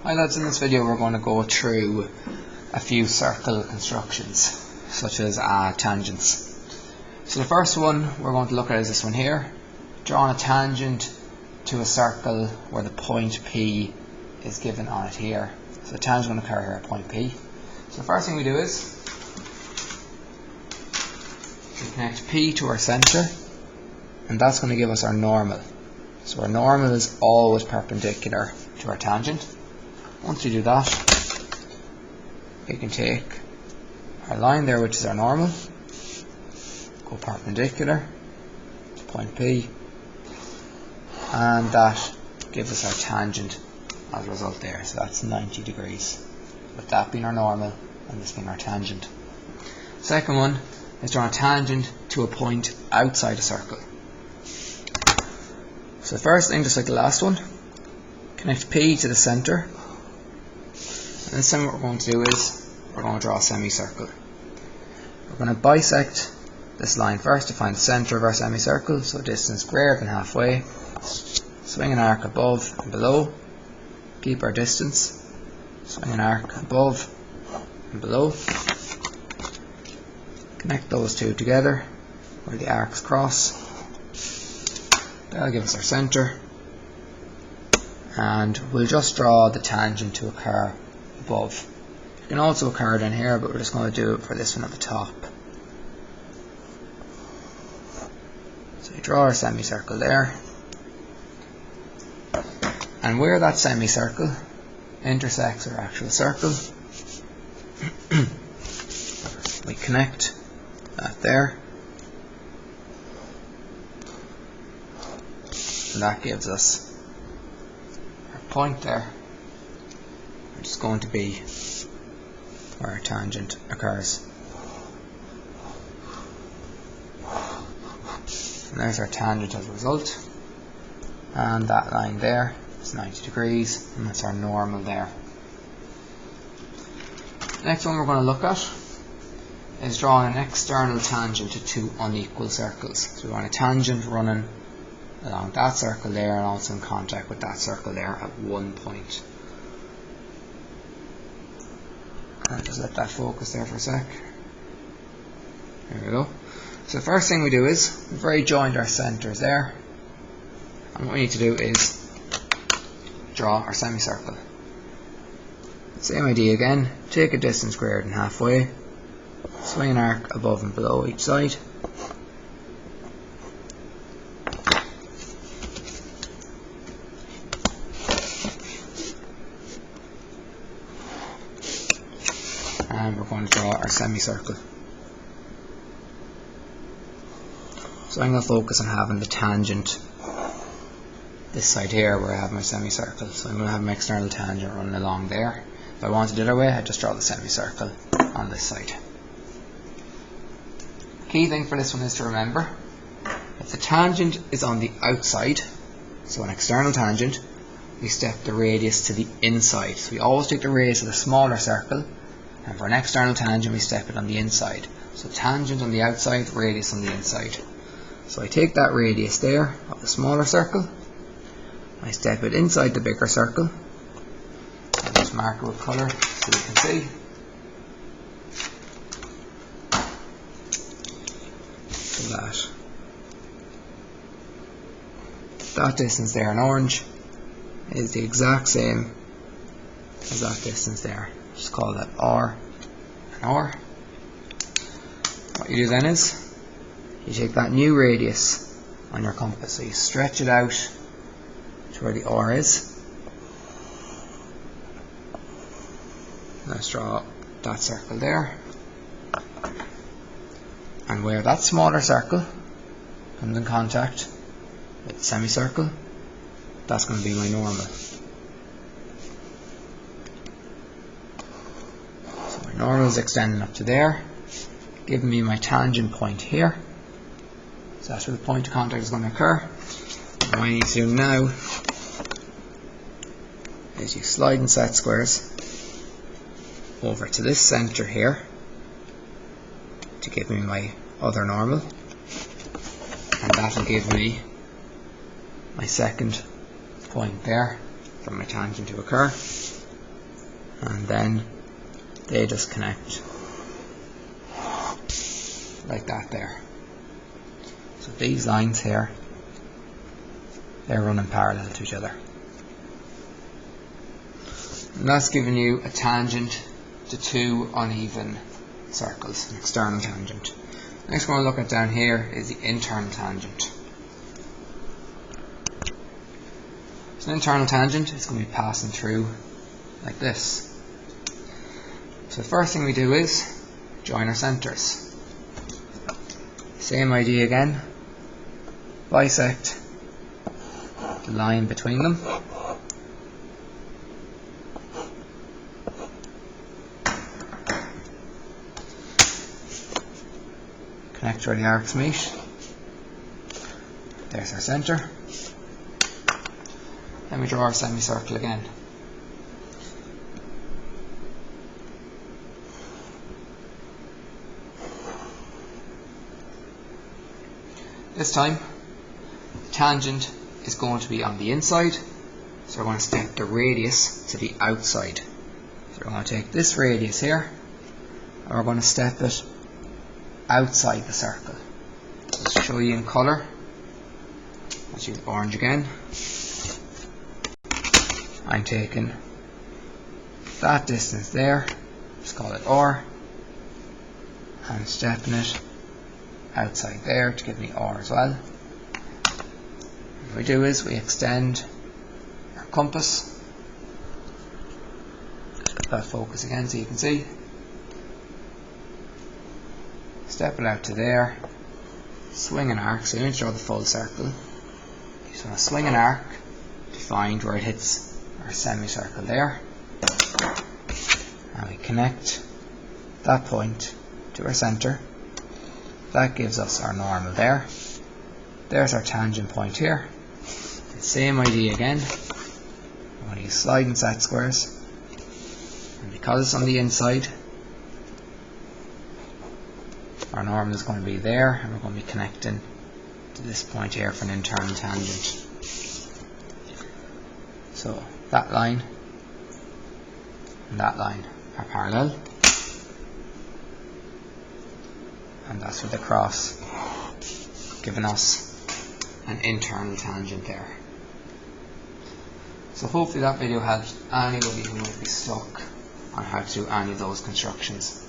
Hi lads, in this video we're going to go through a few circle constructions such as tangents. So the first one we're going to look at is this one here, drawing a tangent to a circle where the point P is given on it here. So the tangent is going to occur here at point P. So the first thing we do is we connect P to our centre, and that's going to give us our normal. So our normal is always perpendicular to our tangent. Once we do that, we can take our line there, which is our normal, go perpendicular to point P, and that gives us our tangent as a result there. So that's 90 degrees, with that being our normal and this being our tangent. Second one is drawing a tangent to a point outside a circle. So the first thing, just like the last one, connect P to the centre. And this time what we're going to do is we're going to draw a semicircle. We're going to bisect this line first to find the centre of our semicircle, so distance greater than halfway. Swing an arc above and below. Keep our distance. Swing an arc above and below. Connect those two together where the arcs cross. That'll give us our centre. And we'll just draw the tangent to occur above. It can also occur down here, but we're just going to do it for this one at the top. So we draw our semicircle there, and where that semicircle intersects our actual circle, we connect that there, and that gives us our point there, which is going to be where our tangent occurs. And there's our tangent as a result, and that line there is 90 degrees, and that's our normal there. The next one we're going to look at is drawing an external tangent to two unequal circles. So we want a tangent running along that circle there and also in contact with that circle there at one point. And just let that focus there for a sec. There we go. So the first thing we do is we've already joined our centres there, and what we need to do is draw our semicircle. Same idea again, take a distance greater than halfway, swing an arc above and below each side, and we're going to draw our semicircle. So I'm going to focus on having the tangent this side here where I have my semicircle. So I'm going to have my external tangent running along there. If I wanted it the other way, I'd just draw the semicircle on this side. Key thing for this one is to remember, if the tangent is on the outside, so an external tangent, we step the radius to the inside. So we always take the radius of the smaller circle, and for an external tangent we step it on the inside. So tangent on the outside, radius on the inside. So I take that radius there of the smaller circle, I step it inside the bigger circle, I'll just mark it with colour so you can see. So that distance there in orange is the exact same as that distance there. Just call that R and R. What you do then is you take that new radius on your compass, so you stretch it out to where the R is. Let's draw that circle there, and where that smaller circle comes in contact with the semicircle, that's going to be my normal. So my normal is extending up to there, giving me my tangent point here. So that's where the point of contact is going to occur. And what I need to do now is you slide and set squares over to this centre here to give me my other normal, and that will give me my second point there for my tangent to occur. and then they just connect like that there. So these lines here, they're running parallel to each other. And that's giving you a tangent to two uneven circles, an external tangent. Next one we'll look at down here is the internal tangent. So an internal tangent is going to be passing through like this. So the first thing we do is join our centres. Same idea again, bisect the line between them. Connect where the arcs meet. There's our centre. Then we draw our semicircle again. This time, the tangent is going to be on the inside, so we're going to step the radius to the outside. So we're going to take this radius here, and we're going to step it outside the circle. Let's show you in colour. Let's use orange again. I'm taking that distance there, let's call it R, and stepping it outside there to give me R as well. What we do is we extend our compass. Just that focus again so you can see. Step it out to there, swing an arc, so you need to draw the full circle. You just want to swing an arc to find where it hits our semicircle there, and we connect that point to our centre. That gives us our normal there. There's our tangent point here. The same idea again. I'm going to use sliding set squares, and because it's on the inside, our normal is going to be there, and we're going to be connecting to this point here for an internal tangent. So that line and that line are parallel, and that's with the cross giving us an internal tangent there. So hopefully that video helped anybody who might be stuck on how to do any of those constructions.